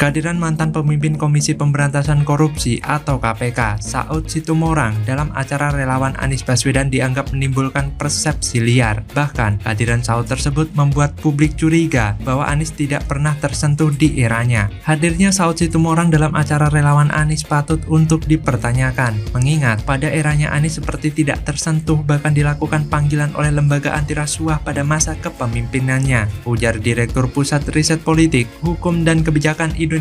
Kehadiran mantan pemimpin Komisi Pemberantasan Korupsi atau KPK, Saud Situmorang dalam acara relawan Anies Baswedan dianggap menimbulkan persepsi liar. Bahkan, kehadiran Saud tersebut membuat publik curiga bahwa Anies tidak pernah tersentuh di eranya. Hadirnya Saud Situmorang dalam acara relawan Anies patut untuk dipertanyakan, mengingat pada eranya Anies seperti tidak tersentuh, bahkan dilakukan panggilan oleh lembaga anti rasuah pada masa kepemimpinannya, ujar Direktur Pusat Riset Politik, Hukum dan Kebijakan Indonesia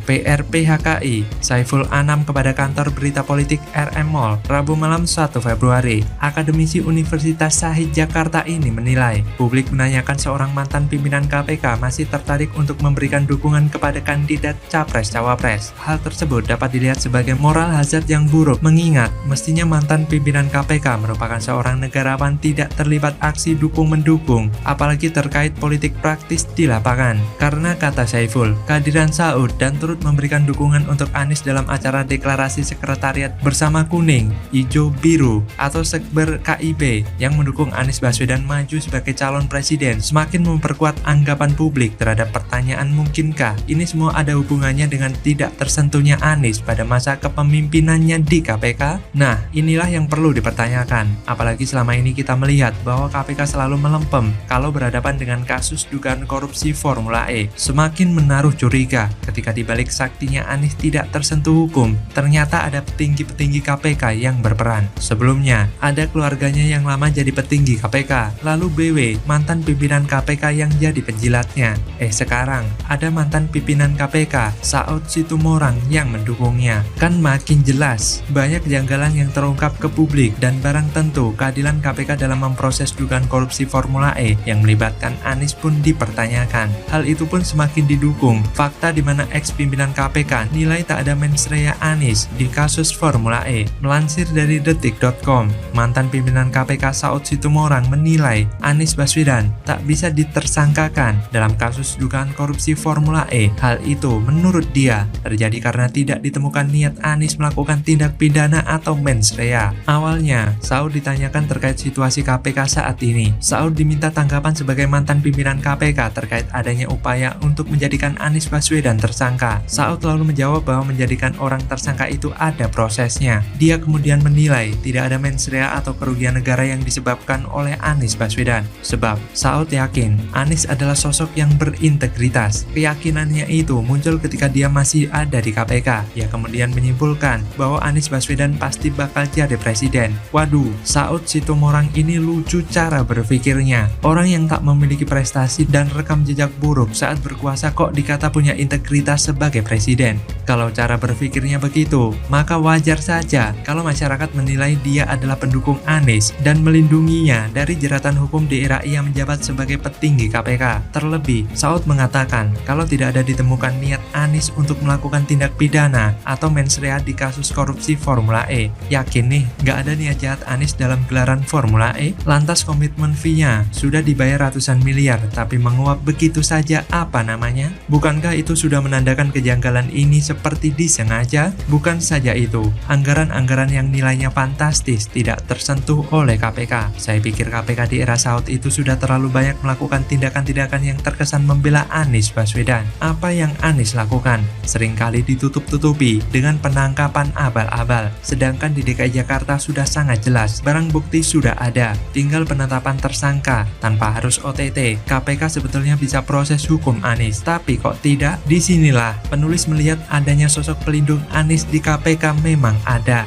(PRPHKI) Saiful Anam kepada kantor berita politik RM Mall Rabu malam 1 Februari. Akademisi Universitas Shahid Jakarta ini menilai publik menanyakan seorang mantan pimpinan KPK masih tertarik untuk memberikan dukungan kepada kandidat Capres-Cawapres. Hal tersebut dapat dilihat sebagai moral hazard yang buruk, mengingat mestinya mantan pimpinan KPK merupakan seorang negarawan tidak terlibat aksi dukung-mendukung, apalagi terkait politik praktis di lapangan. Karena kata Saiful, kehadiran Saud dan turut memberikan dukungan untuk Anies dalam acara deklarasi sekretariat bersama kuning, hijau, biru atau sekber KIB yang mendukung Anies Baswedan maju sebagai calon presiden semakin memperkuat anggapan publik terhadap pertanyaan mungkinkah ini semua ada hubungannya dengan tidak tersentuhnya Anies pada masa kepemimpinannya di KPK? Nah, inilah yang perlu dipertanyakan, apalagi selama ini kita melihat bahwa KPK selalu melempem kalau berhadapan dengan kasus dugaan korupsi Formula E. Semakin menaruh curiga ketika dibalik saktinya Anies tidak tersentuh hukum, ternyata ada petinggi-petinggi KPK yang berperan. Sebelumnya, ada keluarganya yang lama jadi petinggi KPK, lalu BW, mantan pimpinan KPK yang jadi penjilatnya. Sekarang, ada mantan pimpinan KPK, Saud Situmorang yang mendukungnya. Kan makin jelas, banyak kejanggalan yang terungkap ke publik dan barang tentu keadilan KPK dalam memproses dugaan korupsi Formula E yang melibatkan Anies pun dipertanyakan. Hal itu pun semakin didukung fakta di mana ex-pimpinan KPK nilai tak ada mens rea Anies di kasus Formula E. Melansir dari detik.com, mantan pimpinan KPK Saud Situmorang menilai Anies Baswedan tak bisa ditersangkakan dalam kasus dugaan korupsi Formula E. Hal itu menurut dia terjadi karena tidak ditemukan niat Anies melakukan tindak pidana atau mens rea. Awalnya, Saud ditanyakan terkait situasi KPK saat ini. Saud diminta tanggapan sebagai mantan pimpinan KPK terkait adanya upaya untuk menjadikan Anies Baswedan tersangka. Saud lalu menjawab bahwa menjadikan orang tersangka itu ada prosesnya. Dia kemudian menilai tidak ada mens rea atau kerugian negara yang disebabkan oleh Anies Baswedan. Sebab Saud yakin Anies adalah sosok yang berintegritas. Keyakinannya itu muncul ketika dia masih ada di KPK. Ia kemudian menyimpulkan bahwa Anies Baswedan pasti bakal jadi presiden. Waduh, Saud Situmorang ini lucu cara berpikirnya. Orang yang tak memiliki prestasi dan rekam jejak buruk saat berkuasa kok dikata punya integritas sebagai presiden. Kalau cara berpikirnya begitu, maka wajar saja kalau masyarakat menilai dia adalah pendukung Anies dan melindunginya dari jeratan hukum di era ia menjabat sebagai petinggi KPK. Terlebih, Saud mengatakan kalau tidak ada ditemukan niat Anies untuk melakukan tindak pidana atau mens rea di kasus korupsi Formula E. Yakin nih, nggak ada niat jahat Anies dalam gelaran Formula E? Lantas komitmen fee-nya sudah dibayar ratusan miliar, tapi menguap begitu saja apa namanya? Bukankah itu sudah menandakan kejanggalan ini seperti disengaja? Bukan saja itu, anggaran-anggaran yang nilainya fantastis tidak tersentuh oleh KPK. Saya pikir KPK di era Saud itu sudah terlalu banyak melakukan tindakan-tindakan yang terkesan membela Anies Baswedan. Apa yang Anies lakukan seringkali ditutup-tutupi dengan penangkapan abal-abal. Sedangkan di DKI Jakarta sudah sangat jelas, barang bukti sudah ada, tinggal penetapan tersangka tanpa harus OTT. KPK sebetulnya bisa proses hukum Anies, tapi kok tidak? Disinilah penulis melihat adanya sosok pelindung Anies di KPK memang ada.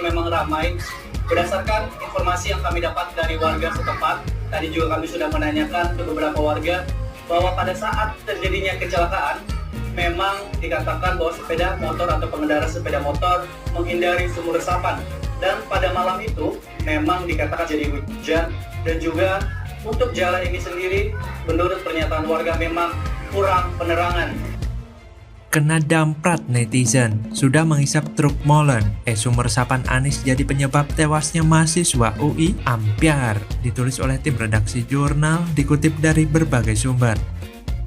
Memang ramai. Berdasarkan informasi yang kami dapat dari warga setempat, tadi juga kami sudah menanyakan ke beberapa warga bahwa pada saat terjadinya kecelakaan, memang dikatakan bahwa sepeda motor atau pengendara sepeda motor menghindari sumur resapan. Dan pada malam itu memang dikatakan jadi hujan, dan juga untuk jalan ini sendiri menurut pernyataan warga memang kurang penerangan. Kena damprat netizen, sudah menghisap truk molen. Sumur resapan Anies jadi penyebab tewasnya mahasiswa UI Ampiar. Ditulis oleh tim redaksi jurnal, dikutip dari berbagai sumber.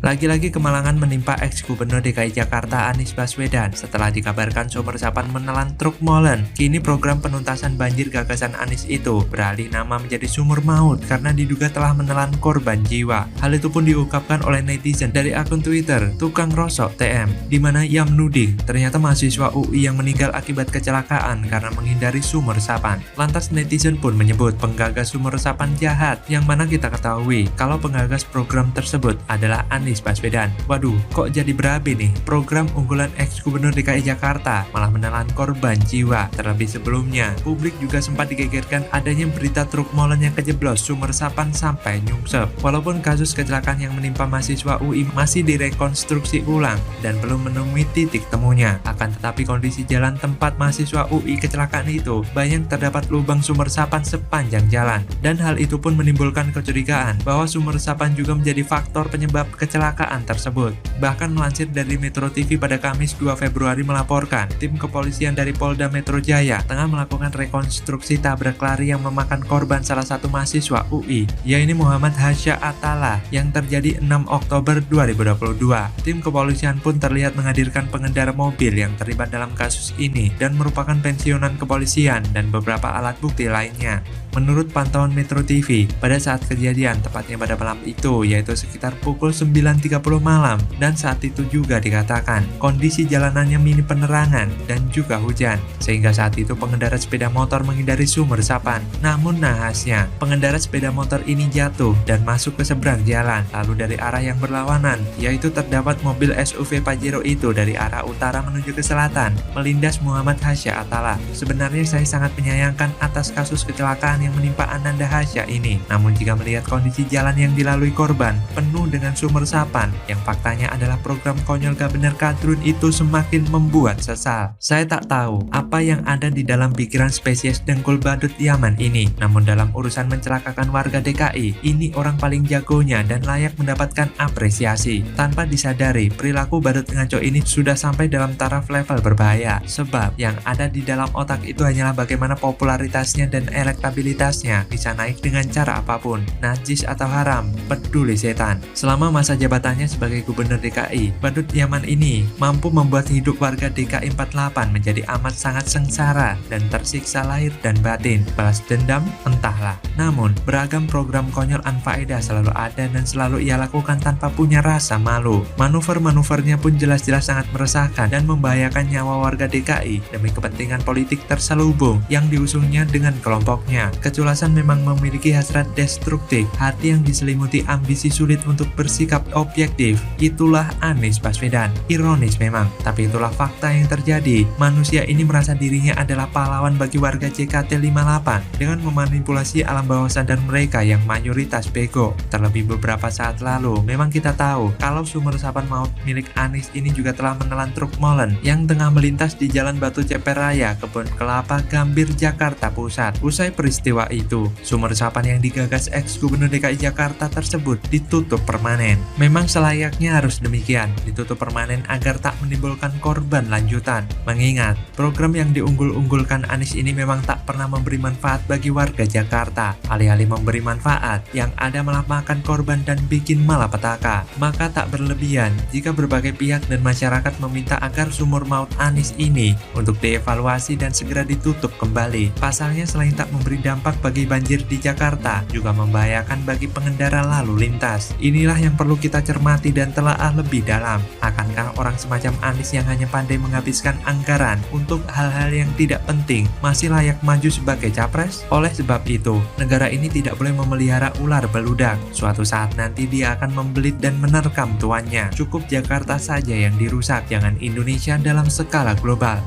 Lagi-lagi kemalangan menimpa ex-Gubernur DKI Jakarta Anies Baswedan setelah dikabarkan sumur resapan menelan truk molen. Kini program penuntasan banjir gagasan Anies itu beralih nama menjadi sumur maut karena diduga telah menelan korban jiwa. Hal itu pun diungkapkan oleh netizen dari akun Twitter Tukang Rosok TM, di mana ia menuding ternyata mahasiswa UI yang meninggal akibat kecelakaan karena menghindari sumur resapan. Lantas netizen pun menyebut penggagas sumur resapan jahat, yang mana kita ketahui kalau penggagas program tersebut adalah Anies Baswedan. Waduh, kok jadi berabe nih? Program unggulan ex-Gubernur DKI Jakarta malah menelan korban jiwa. Terlebih sebelumnya, publik juga sempat digegerkan adanya berita truk molen yang kejeblos sumur resapan sampai nyungsep. Walaupun kasus kecelakaan yang menimpa mahasiswa UI masih direkonstruksi ulang dan belum menemui titik temunya, akan tetapi kondisi jalan tempat mahasiswa UI kecelakaan itu banyak terdapat lubang sumur resapan sepanjang jalan, dan hal itu pun menimbulkan kecurigaan bahwa sumur resapan juga menjadi faktor penyebab kecelakaan tersebut. Bahkan melansir dari Metro TV pada Kamis 2 Februari melaporkan, tim kepolisian dari Polda Metro Jaya tengah melakukan rekonstruksi tabrak lari yang memakan korban salah satu mahasiswa UI, yaitu Muhammad Hasya Atala, yang terjadi 6 Oktober 2022. Tim kepolisian pun terlihat menghadirkan pengendara mobil yang terlibat dalam kasus ini dan merupakan pensiunan kepolisian dan beberapa alat bukti lainnya. Menurut pantauan Metro TV, pada saat kejadian, tepatnya pada malam itu, yaitu sekitar pukul 9.30 malam, dan saat itu juga dikatakan kondisi jalanannya minim penerangan dan juga hujan, sehingga saat itu pengendara sepeda motor menghindari sumur resapan. Namun nahasnya, pengendara sepeda motor ini jatuh dan masuk ke seberang jalan, lalu dari arah yang berlawanan, yaitu terdapat mobil SUV Pajero itu dari arah utara menuju ke selatan, melindas Muhammad Hasya Atala. Sebenarnya saya sangat menyayangkan atas kasus kecelakaan yang menimpa Ananda Hasya ini. Namun jika melihat kondisi jalan yang dilalui korban penuh dengan sumur resapan, yang faktanya adalah program konyol gak bener kadrun itu, semakin membuat sesal. Saya tak tahu apa yang ada di dalam pikiran spesies dengkul badut Yaman ini. Namun dalam urusan mencelakakan warga DKI, ini orang paling jagonya dan layak mendapatkan apresiasi. Tanpa disadari, perilaku badut ngaco ini sudah sampai dalam taraf level berbahaya. Sebab yang ada di dalam otak itu hanyalah bagaimana popularitasnya dan elektabilitasnya bisa naik dengan cara apapun, najis atau haram, peduli setan. Selama masa jabatannya sebagai Gubernur DKI, badut Yaman ini mampu membuat hidup warga DKI 48 menjadi amat sangat sengsara dan tersiksa lahir dan batin. Balas dendam? Entahlah. Namun, beragam program konyol anfaedah selalu ada dan selalu ia lakukan tanpa punya rasa malu. Manuver-manuvernya pun jelas-jelas sangat meresahkan dan membahayakan nyawa warga DKI demi kepentingan politik terselubung yang diusungnya dengan kelompoknya. Keculasan memang memiliki hasrat destruktif, hati yang diselimuti ambisi sulit untuk bersikap objektif. Itulah Anies Baswedan. Ironis memang, tapi itulah fakta yang terjadi. Manusia ini merasa dirinya adalah pahlawan bagi warga JKT58 dengan memanipulasi alam bawah sadar mereka yang mayoritas bego. Terlebih beberapa saat lalu, memang kita tahu kalau sumur resapan maut milik Anies ini juga telah menelan truk molen yang tengah melintas di Jalan Batu Ceper Raya, Kebun Kelapa, Gambir, Jakarta Pusat. Usai peristiwa itu, sumur resapan yang digagas ex-Gubernur DKI Jakarta tersebut ditutup permanen. Memang selayaknya harus demikian, ditutup permanen agar tak menimbulkan korban lanjutan. Mengingat, program yang diunggul-unggulkan Anies ini memang tak pernah memberi manfaat bagi warga Jakarta. Alih-alih memberi manfaat, yang ada malah makan korban dan bikin malapetaka. Maka tak berlebihan jika berbagai pihak dan masyarakat meminta agar sumur maut Anies ini untuk dievaluasi dan segera ditutup kembali. Pasalnya, selain tak memberi dampak bagi banjir di Jakarta, juga membahayakan bagi pengendara lalu lintas. Inilah yang perlu kita cermati dan telaah lebih dalam. Akankah orang semacam Anies yang hanya pandai menghabiskan anggaran untuk hal-hal yang tidak penting masih layak maju sebagai capres? Oleh sebab itu, negara ini tidak boleh memelihara ular beludak. Suatu saat nanti dia akan membelit dan menerkam tuannya. Cukup Jakarta saja yang dirusak, jangan Indonesia dalam skala global.